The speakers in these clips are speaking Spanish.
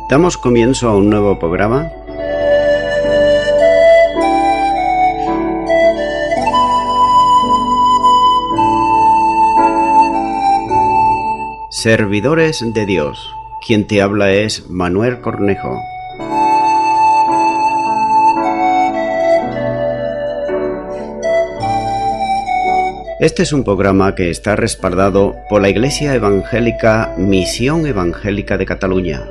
Damos comienzo a un nuevo programa. Servidores de Dios. Quien te habla es Manuel Cornejo. Este es un programa que está respaldado por la Iglesia Evangélica Misión Evangélica de Cataluña.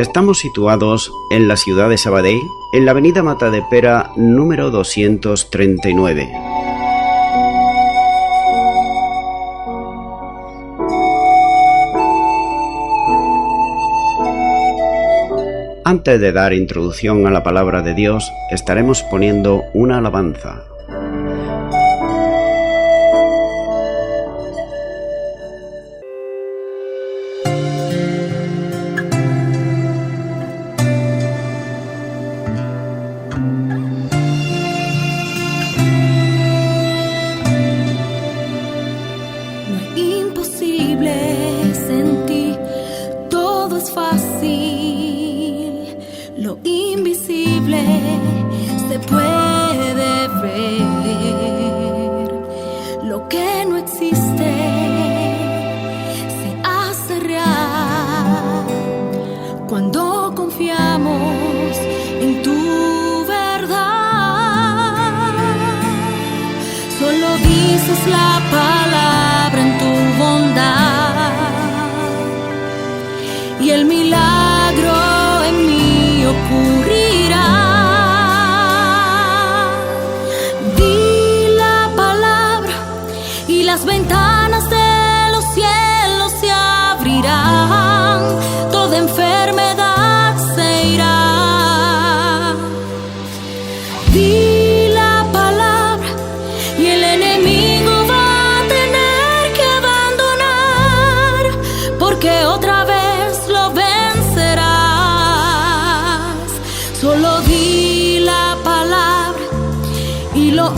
Estamos situados en la ciudad de Sabadell, en la avenida Matadepera número 239. Antes de dar introducción a la palabra de Dios, estaremos poniendo una alabanza.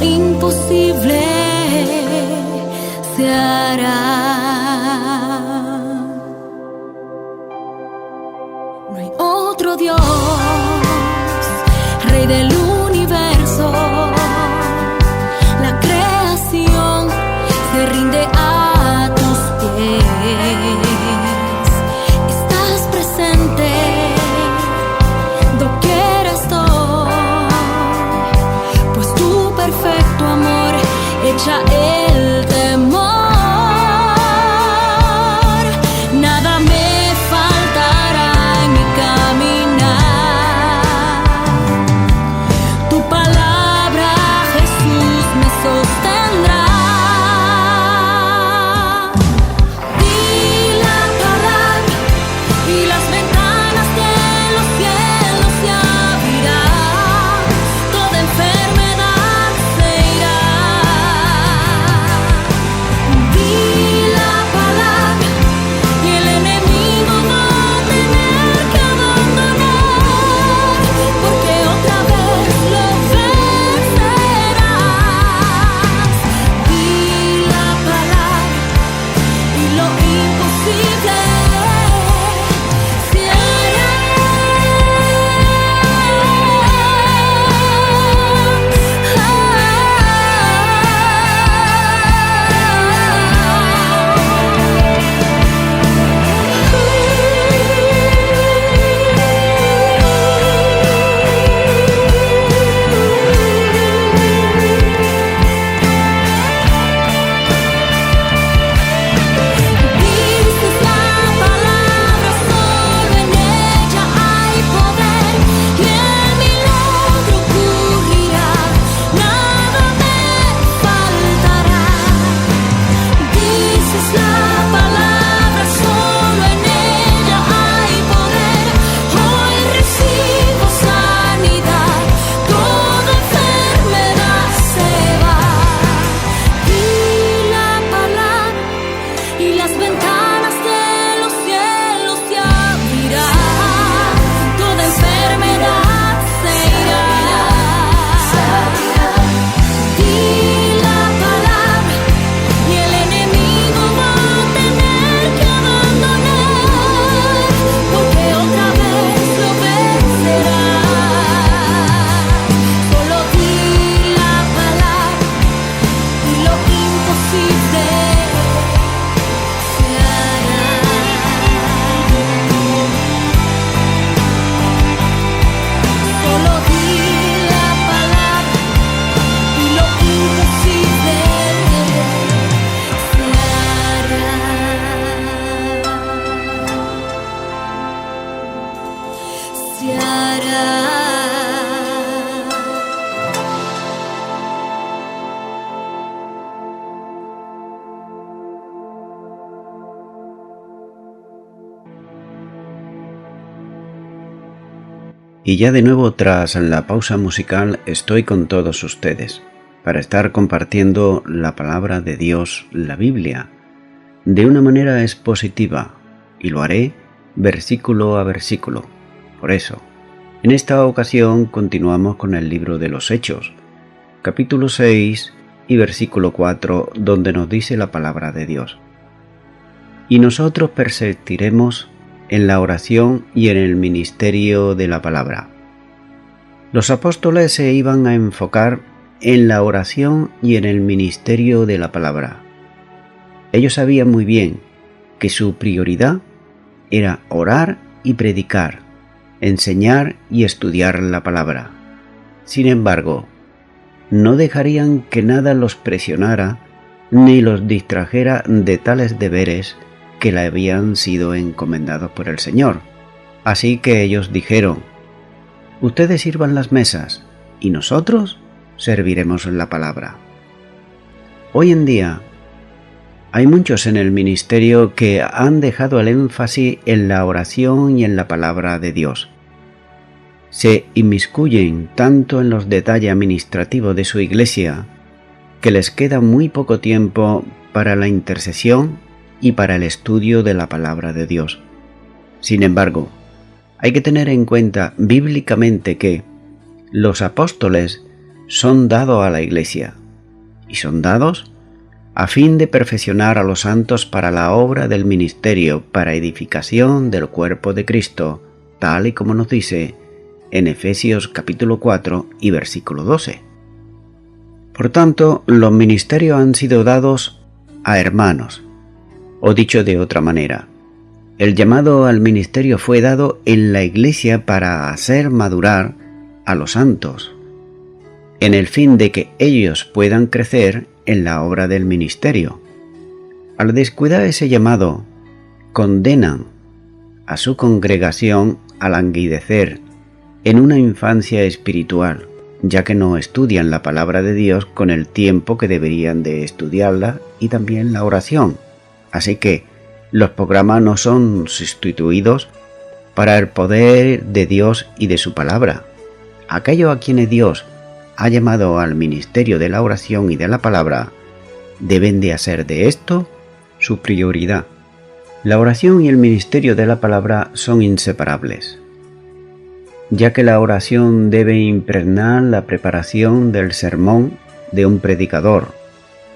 Imposible se hará. No hay otro Dios, Rey del universo. La creación se rinde a tus pies. Estás presente doquier estoy, pues tu perfecto amor echa el temor. Nada me faltará en mi caminar. Tu palabra, Jesús, me sostendrá. Di la Y ya de nuevo tras la pausa musical estoy con todos ustedes para estar compartiendo la palabra de Dios, la Biblia, de una manera expositiva, y lo haré versículo a versículo. Por eso, en esta ocasión continuamos con el libro de los Hechos, capítulo 6 y versículo 4, donde nos dice la palabra de Dios. Y nosotros persistiremos en la oración y en el ministerio de la palabra. Los apóstoles se iban a enfocar en la oración y en el ministerio de la palabra. Ellos sabían muy bien que su prioridad era orar y predicar, enseñar y estudiar la palabra. Sin embargo, no dejarían que nada los presionara ni los distrajera de tales deberes que le habían sido encomendados por el Señor. Así que ellos dijeron: ustedes sirvan las mesas y nosotros serviremos la palabra. Hoy en día hay muchos en el ministerio que han dejado el énfasis en la oración y en la palabra de Dios. Se inmiscuyen tanto en los detalles administrativos de su iglesia que les queda muy poco tiempo para la intercesión y para el estudio de la palabra de Dios. Sin embargo, hay que tener en cuenta bíblicamente que los apóstoles son dados a la iglesia, y son dados a fin de perfeccionar a los santos para la obra del ministerio, para edificación del cuerpo de Cristo, tal y como nos dice en Efesios capítulo 4 y versículo 12. Por tanto, los ministerios han sido dados a hermanos, o dicho de otra manera, el llamado al ministerio fue dado en la iglesia para hacer madurar a los santos, en el fin de que ellos puedan crecer en la obra del ministerio. Al descuidar ese llamado, condenan a su congregación a languidecer en una infancia espiritual, ya que no estudian la palabra de Dios con el tiempo que deberían de estudiarla y también la oración. Así que los programas no son sustituidos para el poder de Dios y de su palabra. Aquellos a quienes Dios ha llamado al ministerio de la oración y de la palabra deben de hacer de esto su prioridad. La oración y el ministerio de la palabra son inseparables, ya que la oración debe impregnar la preparación del sermón de un predicador,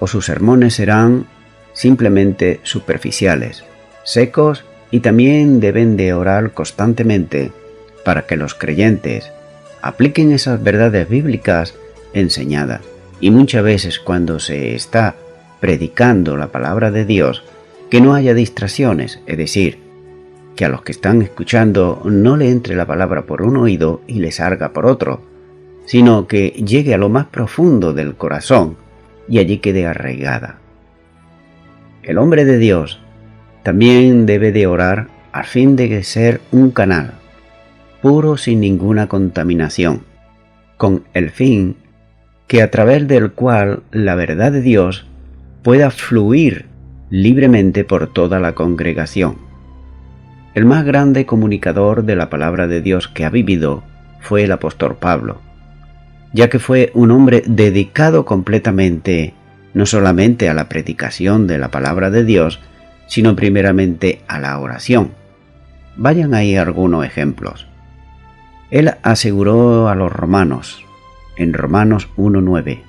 o sus sermones serán simplemente superficiales, secos, y también deben de orar constantemente para que los creyentes apliquen esas verdades bíblicas enseñadas. Y muchas veces cuando se está predicando la palabra de Dios, que no haya distracciones, es decir, que a los que están escuchando no le entre la palabra por un oído y le salga por otro, sino que llegue a lo más profundo del corazón y allí quede arraigada. El hombre de Dios también debe de orar a fin de ser un canal puro sin ninguna contaminación, con el fin que a través del cual la verdad de Dios pueda fluir libremente por toda la congregación. El más grande comunicador de la palabra de Dios que ha vivido fue el apóstol Pablo, ya que fue un hombre dedicado completamente no solamente a la predicación de la palabra de Dios, sino primeramente a la oración. Vayan ahí algunos ejemplos. Él aseguró a los romanos, en Romanos 1:9,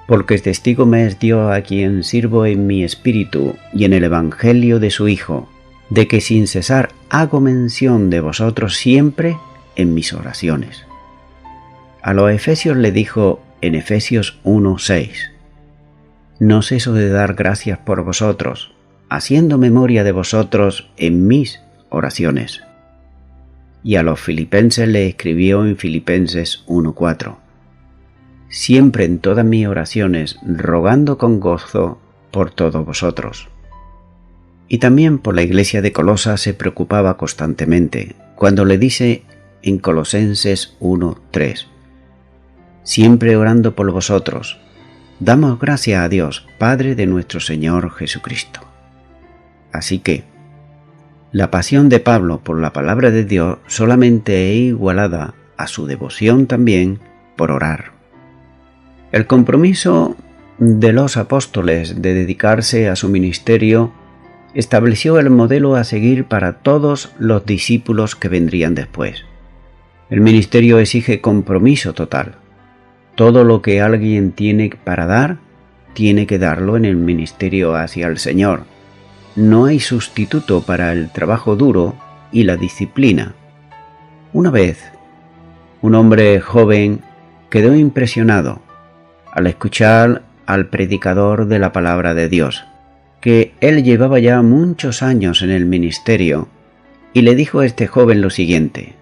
porque testigo me es Dios a quien sirvo en mi espíritu y en el evangelio de su Hijo, de que sin cesar hago mención de vosotros siempre en mis oraciones. A los efesios le dijo en Efesios 1:6, no ceso de dar gracias por vosotros, haciendo memoria de vosotros en mis oraciones. Y a los filipenses le escribió en Filipenses 1:4, siempre en todas mis oraciones, rogando con gozo por todos vosotros. Y también por la iglesia de Colosa se preocupaba constantemente, cuando le dice en Colosenses 1:3. Siempre orando por vosotros, damos gracias a Dios, Padre de nuestro Señor Jesucristo. Así que, la pasión de Pablo por la palabra de Dios solamente es igualada a su devoción también por orar. El compromiso de los apóstoles de dedicarse a su ministerio estableció el modelo a seguir para todos los discípulos que vendrían después. El ministerio exige compromiso total. Todo lo que alguien tiene para dar, tiene que darlo en el ministerio hacia el Señor. No hay sustituto para el trabajo duro y la disciplina. Una vez, un hombre joven quedó impresionado al escuchar al predicador de la palabra de Dios, que él llevaba ya muchos años en el ministerio, y le dijo a este joven lo siguiente: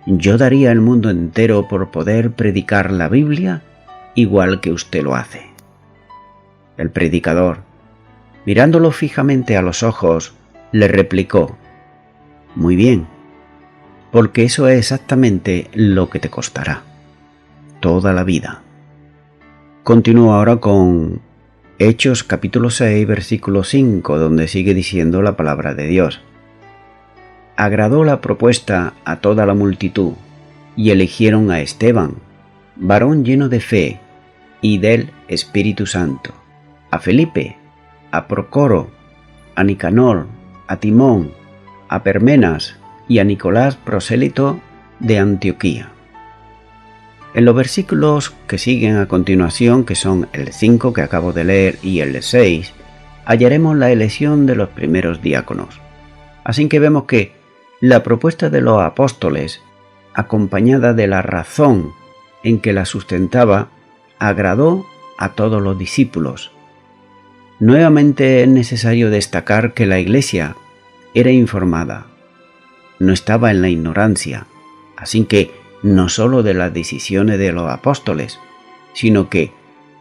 yo daría el mundo entero por poder predicar la Biblia igual que usted lo hace. El predicador, mirándolo fijamente a los ojos, le replicó: muy bien, porque eso es exactamente lo que te costará toda la vida. Continúo ahora con Hechos capítulo 6, versículo 5, donde sigue diciendo la palabra de Dios. Agradó la propuesta a toda la multitud, y eligieron a Esteban, varón lleno de fe y del Espíritu Santo, a Felipe, a Procoro, a Nicanor, a Timón, a Permenas y a Nicolás, prosélito de Antioquía. En los versículos que siguen a continuación, que son el 5 que acabo de leer y el 6, hallaremos la elección de los primeros diáconos. Así que vemos que la propuesta de los apóstoles, acompañada de la razón en que la sustentaba, agradó a todos los discípulos. Nuevamente es necesario destacar que la Iglesia era informada, no estaba en la ignorancia, así que no sólo de las decisiones de los apóstoles, sino que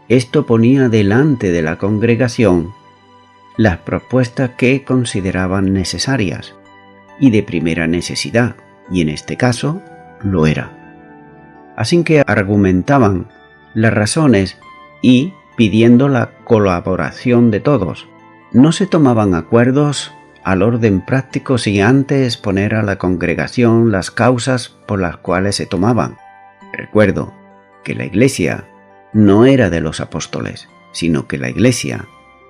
esto ponía delante de la congregación las propuestas que consideraban necesarias y de primera necesidad, y en este caso lo era. Así que argumentaban las razones y pidiendo la colaboración de todos. No se tomaban acuerdos al orden práctico sin antes exponer a la congregación las causas por las cuales se tomaban. Recuerdo que la Iglesia no era de los apóstoles, sino que la Iglesia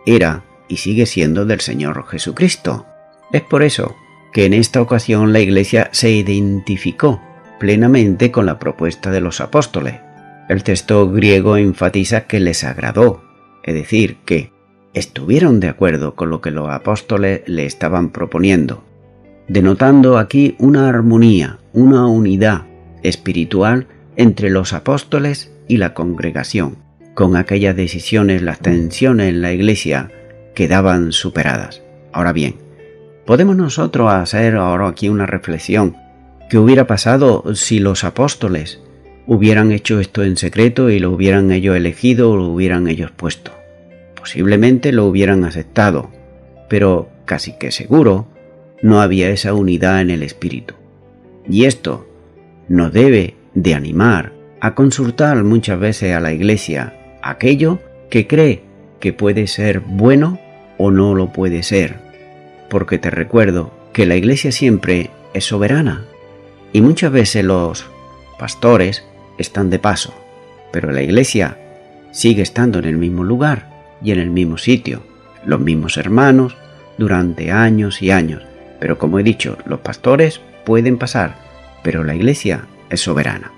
era y sigue siendo del Señor Jesucristo. Es por eso que en esta ocasión la Iglesia se identificó plenamente con la propuesta de los apóstoles. El texto griego enfatiza que les agradó, es decir, que estuvieron de acuerdo con lo que los apóstoles le estaban proponiendo, denotando aquí una armonía, una unidad espiritual entre los apóstoles y la congregación. Con aquellas decisiones las tensiones en la Iglesia quedaban superadas. Ahora bien, podemos nosotros hacer ahora aquí una reflexión. ¿Qué hubiera pasado si los apóstoles hubieran hecho esto en secreto y lo hubieran ellos elegido o lo hubieran ellos puesto? Posiblemente lo hubieran aceptado, pero casi que seguro no había esa unidad en el espíritu. Y esto nos debe de animar a consultar muchas veces a la Iglesia aquello que cree que puede ser bueno o no lo puede ser, porque te recuerdo que la Iglesia siempre es soberana y muchas veces los pastores están de paso, pero la Iglesia sigue estando en el mismo lugar y en el mismo sitio, los mismos hermanos durante años y años, pero como he dicho, los pastores pueden pasar, pero la Iglesia es soberana.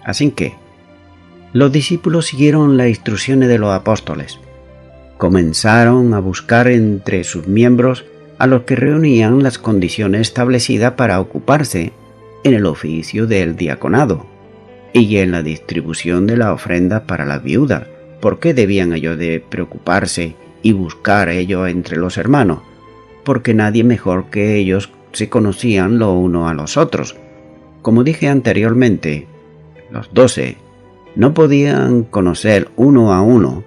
Así que los discípulos siguieron las instrucciones de los apóstoles. Comenzaron a buscar entre sus miembros a los que reunían las condiciones establecidas para ocuparse en el oficio del diaconado y en la distribución de las ofrendas para las viudas. ¿Por qué debían ellos de preocuparse y buscar ellos entre los hermanos? Porque nadie mejor que ellos se conocían los unos a los otros. Como dije anteriormente, los 12 no podían conocer uno a uno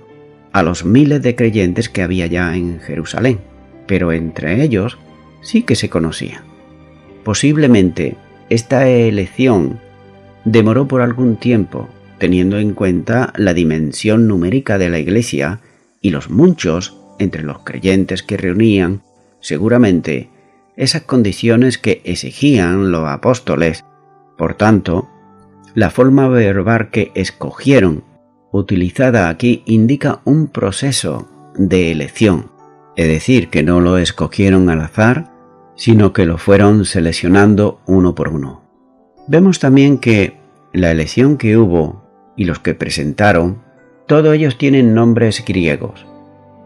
a los miles de creyentes que había ya en Jerusalén, pero entre ellos sí que se conocían. Posiblemente esta elección demoró por algún tiempo, teniendo en cuenta la dimensión numérica de la Iglesia y los muchos entre los creyentes que reunían, seguramente, esas condiciones que exigían los apóstoles. Por tanto, la forma verbal que escogieron, utilizada aquí, indica un proceso de elección, es decir, que no lo escogieron al azar, sino que lo fueron seleccionando uno por uno. Vemos también que la elección que hubo y los que presentaron, todos ellos tienen nombres griegos,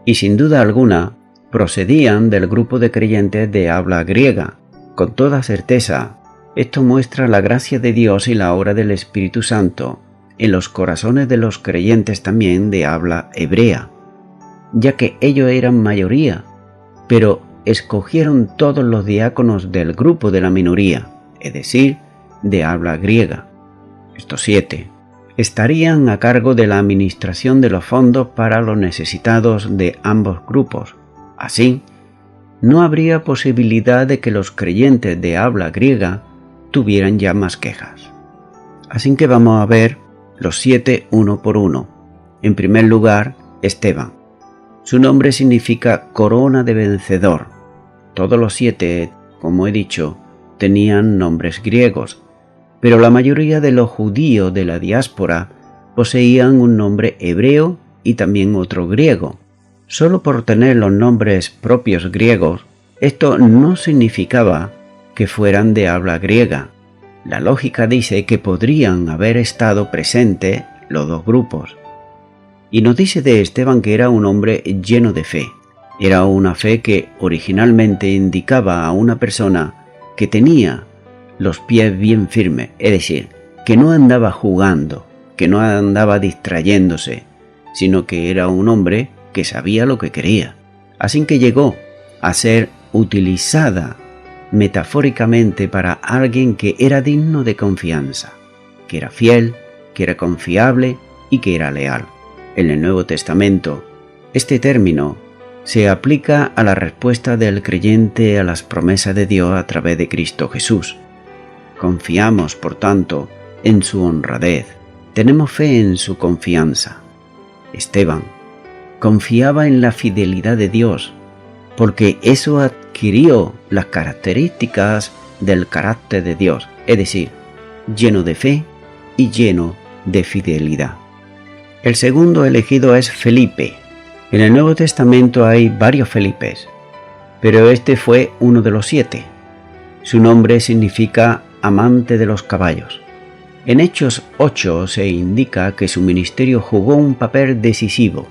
y sin duda alguna procedían del grupo de creyentes de habla griega. Con toda certeza, esto muestra la gracia de Dios y la obra del Espíritu Santo en los corazones de los creyentes también de habla hebrea, ya que ellos eran mayoría, pero escogieron todos los diáconos del grupo de la minoría, es decir, de habla griega. Estos 7 estarían a cargo de la administración de los fondos para los necesitados de ambos grupos. Así, no habría posibilidad de que los creyentes de habla griega tuvieran ya más quejas. Así que vamos a ver los 7 uno por uno. En primer lugar, Esteban. Su nombre significa corona de vencedor. Todos los 7, como he dicho, tenían nombres griegos, pero la mayoría de los judíos de la diáspora poseían un nombre hebreo y también otro griego. Solo por tener los nombres propios griegos, esto no significaba que fueran de habla griega. La lógica dice que podrían haber estado presentes los dos grupos. Y nos dice de Esteban que era un hombre lleno de fe. Era una fe que originalmente indicaba a una persona que tenía los pies bien firmes, es decir, que no andaba jugando, que no andaba distrayéndose, sino que era un hombre que sabía lo que quería. Así que llegó a ser utilizada metafóricamente para alguien que era digno de confianza, que era fiel, que era confiable y que era leal. En el Nuevo Testamento, este término se aplica a la respuesta del creyente a las promesas de Dios a través de Cristo Jesús. Confiamos, por tanto, en su honradez. Tenemos fe en su confianza. Esteban confiaba en la fidelidad de Dios, porque eso adquirió las características del carácter de Dios, es decir, lleno de fe y lleno de fidelidad. El segundo elegido es Felipe. En el Nuevo Testamento hay varios Felipes, pero este fue uno de los 7. Su nombre significa amante de los caballos. En Hechos 8 se indica que su ministerio jugó un papel decisivo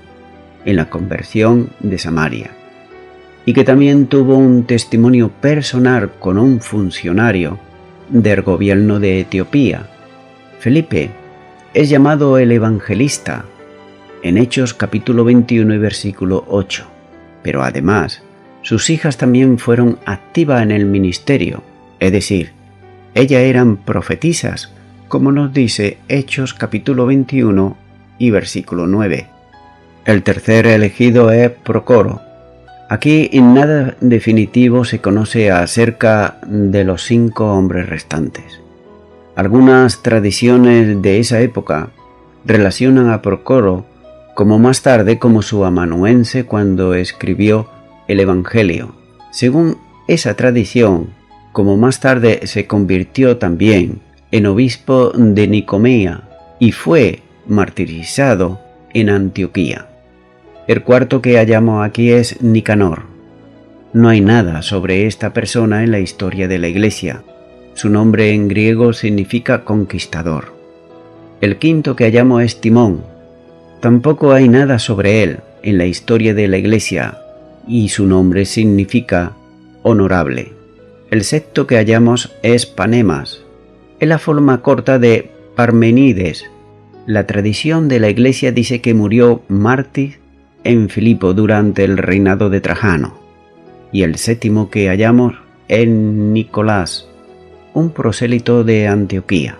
en la conversión de Samaria y que también tuvo un testimonio personal con un funcionario del gobierno de Etiopía. Felipe es llamado el evangelista en Hechos capítulo 21 y versículo 8, pero además sus hijas también fueron activas en el ministerio, es decir, ellas eran profetisas, como nos dice Hechos capítulo 21 y versículo 9. El tercer elegido es Procoro. Aquí en nada definitivo se conoce acerca de los 5 hombres restantes. Algunas tradiciones de esa época relacionan a Procoro como más tarde como su amanuense cuando escribió el Evangelio. Según esa tradición, como más tarde se convirtió también en obispo de Nicomea y fue martirizado en Antioquía. El cuarto que hallamos aquí es Nicanor. No hay nada sobre esta persona en la historia de la Iglesia. Su nombre en griego significa conquistador. El quinto que hallamos es Timón. Tampoco hay nada sobre él en la historia de la Iglesia y su nombre significa honorable. El sexto que hallamos es Panemas. Es la forma corta de Parmenides. La tradición de la Iglesia dice que murió mártir en Filipo durante el reinado de Trajano. Y el séptimo que hallamos es Nicolás, un prosélito de Antioquía.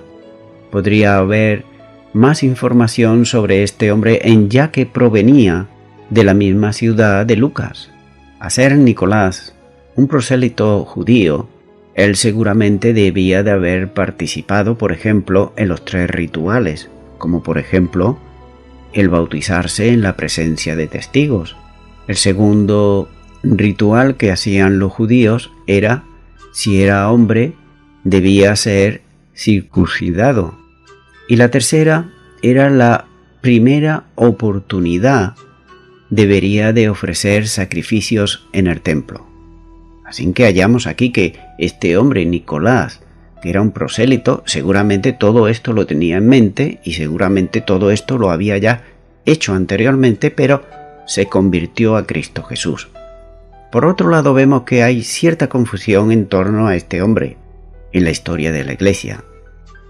Podría haber más información sobre este hombre ya que provenía de la misma ciudad de Lucas. A ser Nicolás, un prosélito judío, Él seguramente debía de haber participado, por ejemplo, en los 3 rituales, como por ejemplo el bautizarse en la presencia de testigos. El segundo ritual que hacían los judíos era, si era hombre, debía ser circuncidado. Y la tercera era la primera oportunidad, debería de ofrecer sacrificios en el templo. Así que hallamos aquí que este hombre, Nicolás, que era un prosélito, seguramente todo esto lo tenía en mente y seguramente todo esto lo había ya hecho anteriormente, pero se convirtió a Cristo Jesús. Por otro lado, vemos que hay cierta confusión en torno a este hombre en la historia de la Iglesia,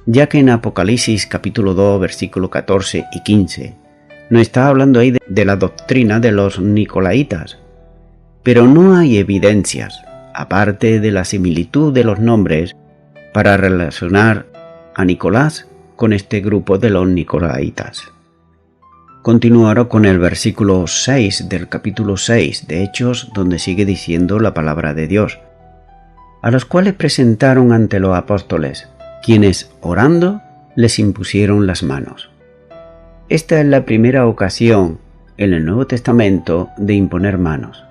ya que en Apocalipsis capítulo 2, versículo 14 y 15, nos está hablando ahí de la doctrina de los nicolaitas, pero no hay evidencias, aparte de la similitud de los nombres, para relacionar a Nicolás con este grupo de los nicolaitas. Continúo ahora con el versículo 6 del capítulo 6 de Hechos, donde sigue diciendo la palabra de Dios, a los cuales presentaron ante los apóstoles, quienes, orando, les impusieron las manos. Esta es la primera ocasión en el Nuevo Testamento de imponer manos.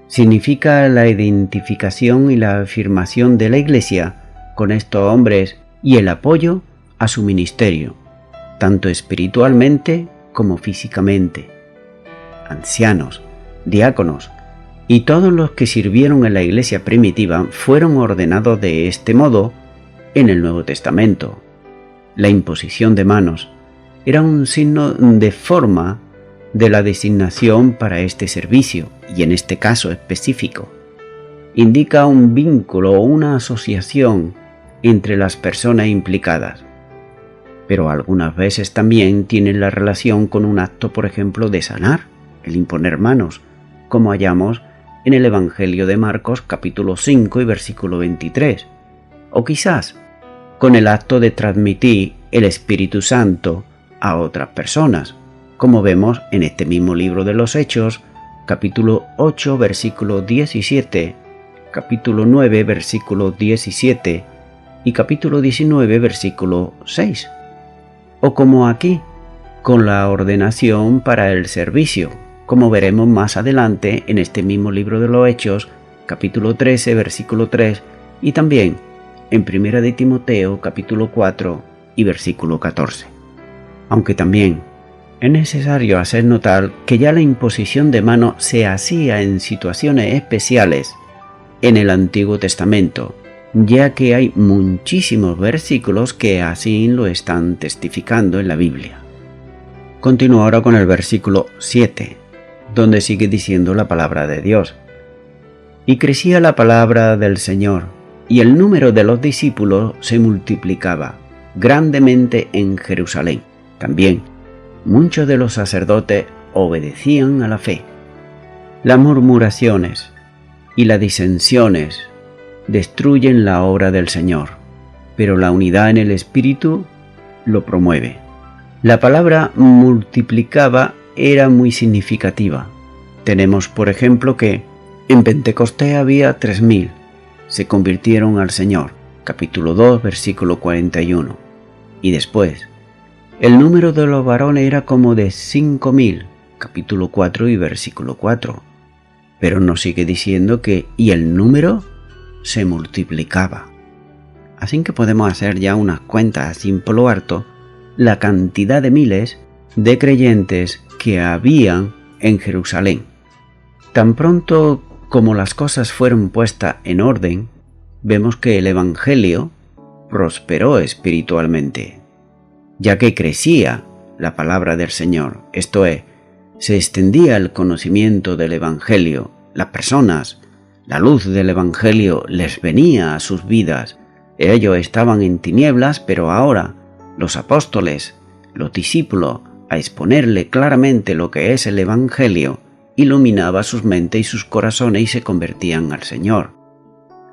Significa la identificación y la afirmación de la Iglesia con estos hombres y el apoyo a su ministerio, tanto espiritualmente como físicamente. Ancianos, diáconos y todos los que sirvieron en la Iglesia primitiva fueron ordenados de este modo en el Nuevo Testamento. La imposición de manos era un signo de forma de la designación para este servicio, y en este caso específico, indica un vínculo o una asociación entre las personas implicadas, pero algunas veces también tienen la relación con un acto, por ejemplo, de sanar, el imponer manos, como hallamos en el Evangelio de Marcos capítulo 5 y versículo 23, o quizás con el acto de transmitir el Espíritu Santo a otras personas, como vemos en este mismo libro de los Hechos, capítulo 8, versículo 17, capítulo 9, versículo 17 y capítulo 19, versículo 6. O como aquí, con la ordenación para el servicio, como veremos más adelante en este mismo libro de los Hechos, capítulo 13, versículo 3, y también en 1 de Timoteo, capítulo 4 y versículo 14. Aunque también es necesario hacer notar que ya la imposición de manos se hacía en situaciones especiales en el Antiguo Testamento, ya que hay muchísimos versículos que así lo están testificando en la Biblia. Continúo ahora con el versículo 7, donde sigue diciendo la palabra de Dios. Y crecía la palabra del Señor, y el número de los discípulos se multiplicaba grandemente en Jerusalén. También muchos de los sacerdotes obedecían a la fe. Las murmuraciones y las disensiones destruyen la obra del Señor, pero la unidad en el Espíritu lo promueve. La palabra multiplicaba era muy significativa. Tenemos, por ejemplo, que en Pentecostés había 3.000, se convirtieron al Señor, capítulo 2, versículo 41. Y después, el número de los varones era como de 5.000, capítulo 4 y versículo 4. Pero nos sigue diciendo que y el número se multiplicaba. Así que podemos hacer ya unas cuentas así por lo harto, la cantidad de miles de creyentes que habían en Jerusalén. Tan pronto como las cosas fueron puestas en orden, vemos que el Evangelio prosperó espiritualmente, ya que crecía la palabra del Señor, esto es, se extendía el conocimiento del Evangelio, las personas, la luz del Evangelio les venía a sus vidas, ellos estaban en tinieblas, pero ahora los apóstoles, los discípulos, a exponerle claramente lo que es el Evangelio, iluminaba sus mentes y sus corazones y se convertían al Señor.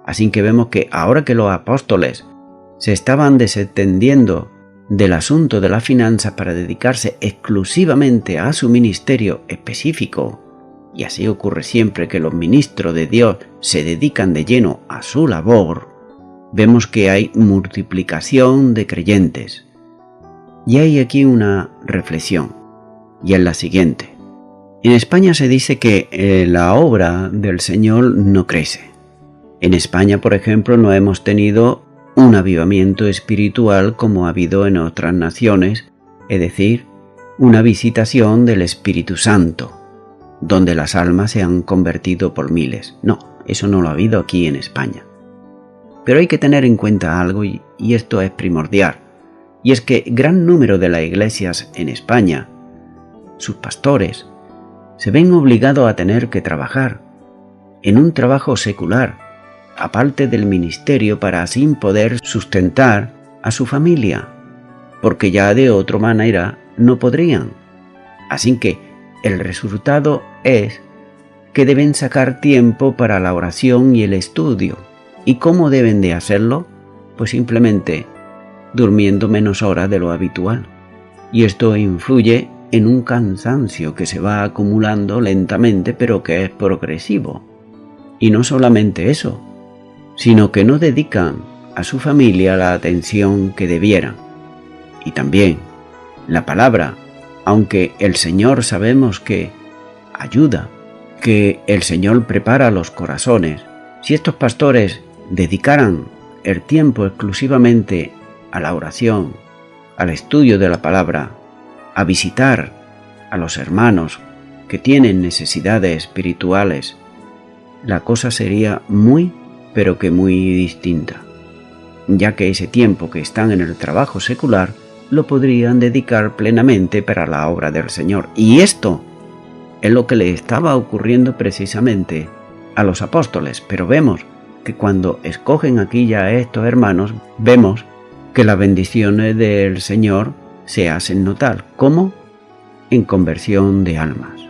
Así que vemos que ahora que los apóstoles se estaban desentendiendo del asunto de la finanza para dedicarse exclusivamente a su ministerio específico, y así ocurre siempre que los ministros de Dios se dedican de lleno a su labor, vemos que hay multiplicación de creyentes. Y hay aquí una reflexión, y es la siguiente. En España se dice que la obra del Señor no crece. En España, por ejemplo, no hemos tenido un avivamiento espiritual como ha habido en otras naciones, es decir, una visitación del Espíritu Santo, donde las almas se han convertido por miles. No, eso no lo ha habido aquí en España. Pero hay que tener en cuenta algo y esto es primordial, y es que gran número de las iglesias en España, sus pastores, se ven obligados a tener que trabajar en un trabajo secular, aparte del ministerio, para así poder sustentar a su familia, porque ya de otra manera no podrían. Así que el resultado es que deben sacar tiempo para la oración y el estudio. ¿Y cómo deben de hacerlo? Pues simplemente durmiendo menos horas de lo habitual. Y esto influye en un cansancio que se va acumulando lentamente, pero que es progresivo. Y no solamente eso, sino que no dedican a su familia la atención que debieran. Y también la palabra, aunque el Señor sabemos que ayuda, que el Señor prepara los corazones, si estos pastores dedicaran el tiempo exclusivamente a la oración, al estudio de la palabra, a visitar a los hermanos que tienen necesidades espirituales, la cosa sería muy, pero que muy distinta, ya que ese tiempo que están en el trabajo secular lo podrían dedicar plenamente para la obra del Señor. Y esto es lo que le estaba ocurriendo precisamente a los apóstoles, pero vemos que cuando escogen aquí ya a estos hermanos, vemos que las bendiciones del Señor se hacen notar, como en conversión de almas.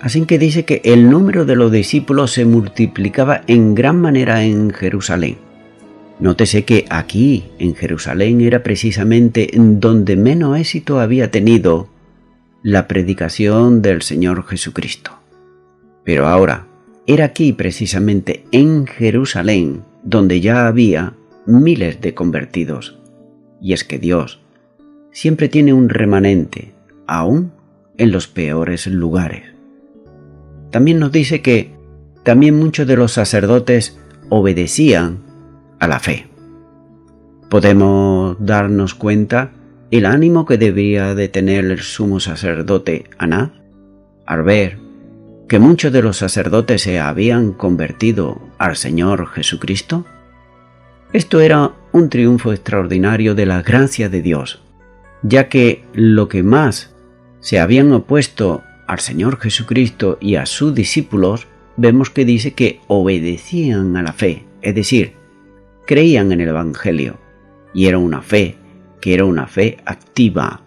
Así que dice que el número de los discípulos se multiplicaba en gran manera en Jerusalén. Nótese que aquí, en Jerusalén, era precisamente donde menos éxito había tenido la predicación del Señor Jesucristo. Pero ahora, era aquí precisamente en Jerusalén donde ya había miles de convertidos. Y es que Dios siempre tiene un remanente, aún en los peores lugares. También nos dice que también muchos de los sacerdotes obedecían a la fe. Podemos darnos cuenta el ánimo que debía de tener el sumo sacerdote Anás al ver que muchos de los sacerdotes se habían convertido al Señor Jesucristo. Esto era un triunfo extraordinario de la gracia de Dios, ya que lo que más se habían opuesto al Señor Jesucristo y a sus discípulos, vemos que dice que obedecían a la fe, es decir, creían en el Evangelio, y era una fe que era una fe activa.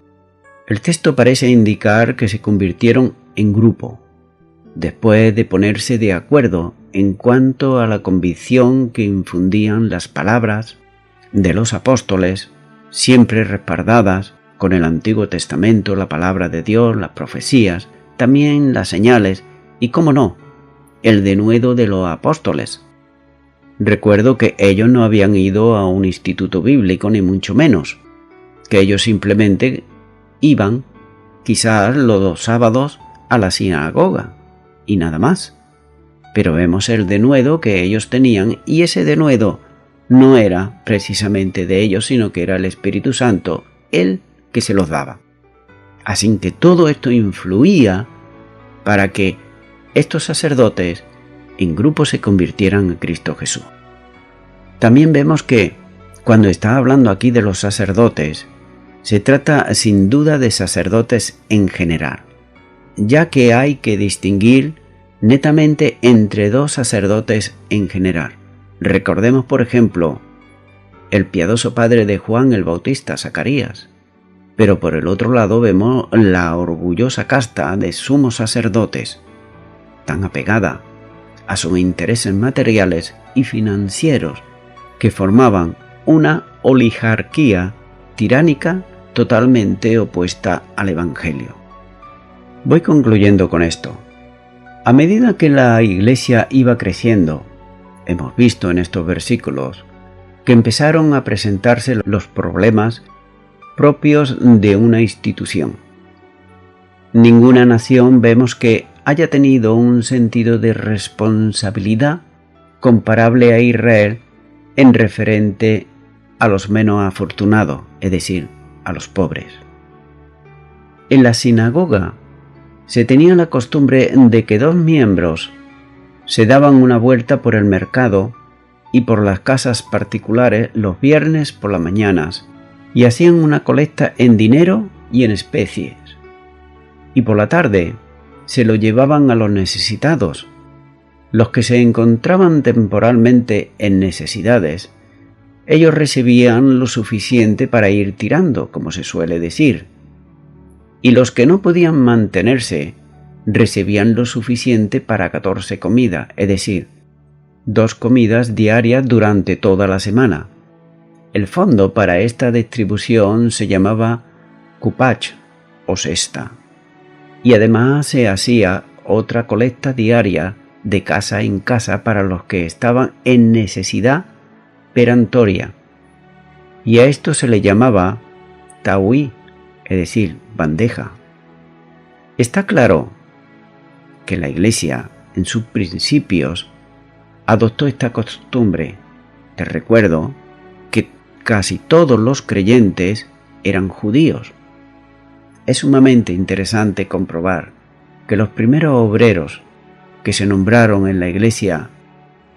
El texto parece indicar que se convirtieron en grupo, después de ponerse de acuerdo en cuanto a la convicción que infundían las palabras de los apóstoles, siempre respaldadas con el Antiguo Testamento, la palabra de Dios, las profecías, también las señales y, cómo no, el denuedo de los apóstoles. Recuerdo que ellos no habían ido a un instituto bíblico, ni mucho menos, que ellos simplemente iban, quizás los sábados, a la sinagoga, y nada más. Pero vemos el denuedo que ellos tenían, y ese denuedo no era precisamente de ellos, sino que era el Espíritu Santo, Él que se los daba. Así que todo esto influía para que estos sacerdotes en grupo se convirtieran en Cristo Jesús. También vemos que cuando está hablando aquí de los sacerdotes, se trata sin duda de sacerdotes en general, ya que hay que distinguir netamente entre dos sacerdotes en general. Recordemos, por ejemplo, el piadoso padre de Juan el Bautista, Zacarías. Pero por el otro lado vemos la orgullosa casta de sumos sacerdotes, tan apegada a sus intereses materiales y financieros, que formaban una oligarquía tiránica totalmente opuesta al Evangelio. Voy concluyendo con esto. A medida que la Iglesia iba creciendo, hemos visto en estos versículos que empezaron a presentarse los problemas propios de una institución. Ninguna nación vemos que haya tenido un sentido de responsabilidad comparable a Israel en referente a los menos afortunados, es decir, a los pobres. En la sinagoga se tenía la costumbre de que dos miembros se daban una vuelta por el mercado y por las casas particulares los viernes por las mañanas y hacían una colecta en dinero y en especies. Y por la tarde se lo llevaban a los necesitados. Los que se encontraban temporalmente en necesidades, ellos recibían lo suficiente para ir tirando, como se suele decir. Y los que no podían mantenerse, recibían lo suficiente para 14 comidas, es decir, 2 comidas diarias durante toda la semana. El fondo para esta distribución se llamaba cupach o cesta. Y además se hacía otra colecta diaria de casa en casa para los que estaban en necesidad perentoria. Y a esto se le llamaba tahuí, es decir, bandeja. Está claro que la Iglesia, en sus principios, adoptó esta costumbre. Te recuerdo que casi todos los creyentes eran judíos. Es sumamente interesante comprobar que los primeros obreros que se nombraron en la Iglesia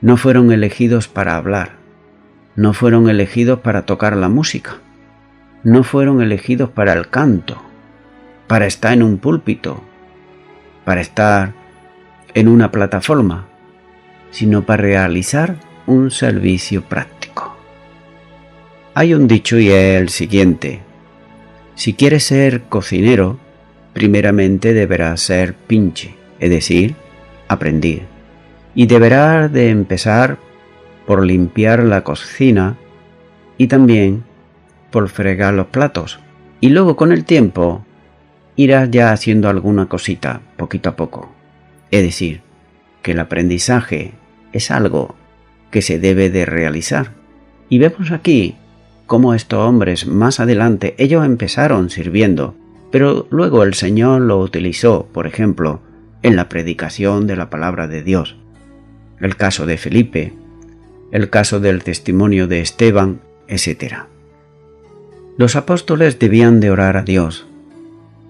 no fueron elegidos para hablar, no fueron elegidos para tocar la música, no fueron elegidos para el canto, para estar en un púlpito, para estar en una plataforma, sino para realizar un servicio práctico. Hay un dicho y es el siguiente: si quieres ser cocinero, primeramente deberás ser pinche, es decir, aprendiz, y deberás de empezar por limpiar la cocina y también por fregar los platos, y luego con el tiempo irás ya haciendo alguna cosita poquito a poco. Es decir, que el aprendizaje es algo que se debe de realizar. Y vemos aquí cómo estos hombres más adelante, ellos empezaron sirviendo, pero luego el Señor lo utilizó, por ejemplo, en la predicación de la palabra de Dios. El caso de Felipe, el caso del testimonio de Esteban, etc. Los apóstoles debían de orar a Dios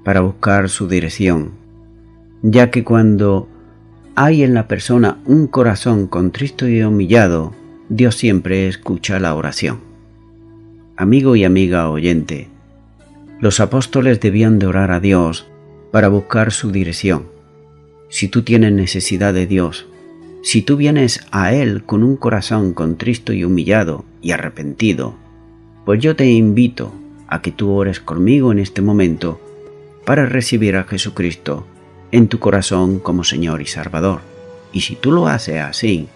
para buscar su dirección, ya que cuando hay en la persona un corazón contrito y humillado, Dios siempre escucha la oración. Amigo y amiga oyente, los apóstoles debían de orar a Dios para buscar su dirección. Si tú tienes necesidad de Dios, si tú vienes a Él con un corazón contrito y humillado y arrepentido, pues yo te invito a que tú ores conmigo en este momento para recibir a Jesucristo en tu corazón como Señor y Salvador. Y si tú lo haces así,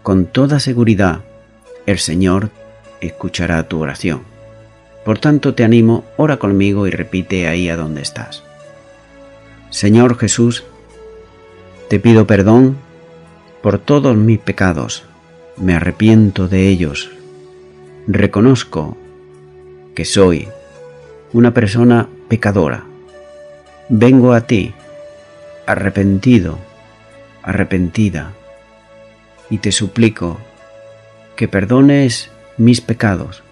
con toda seguridad, el Señor escuchará tu oración. Por tanto, te animo, ora conmigo y repite ahí a donde estás. Señor Jesús, te pido perdón por todos mis pecados. Me arrepiento de ellos. Reconozco que soy una persona pecadora. Vengo a ti, arrepentido, arrepentida, y te suplico que perdones mis pecados,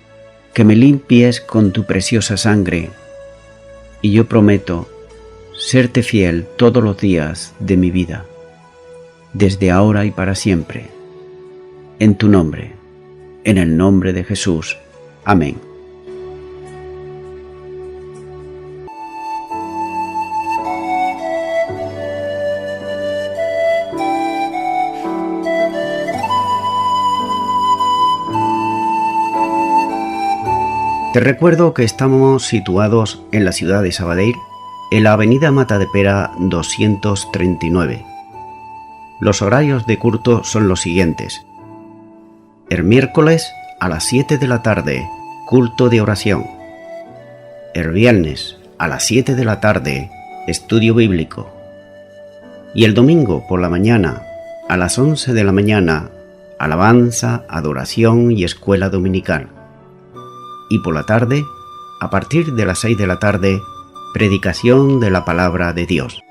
que me limpies con tu preciosa sangre, y yo prometo serte fiel todos los días de mi vida, desde ahora y para siempre, en tu nombre, en el nombre de Jesús. Amén. Te recuerdo que estamos situados en la ciudad de Sabadell, en la avenida Matadepera 239. Los horarios de culto son los siguientes: el miércoles a las 7 de la tarde, culto de oración; el viernes a las 7 de la tarde, estudio bíblico; Y el domingo por la mañana, a las 11 de la mañana, alabanza, adoración y escuela dominical. Y por la tarde, a partir de las 6 de la tarde, predicación de la palabra de Dios.